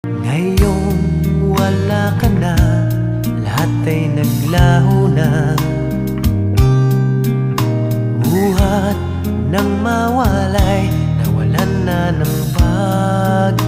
Ngayong wala ka na, lahat ay naglaho na. Buhat nang mawalay, nawalan na ng pag-asa.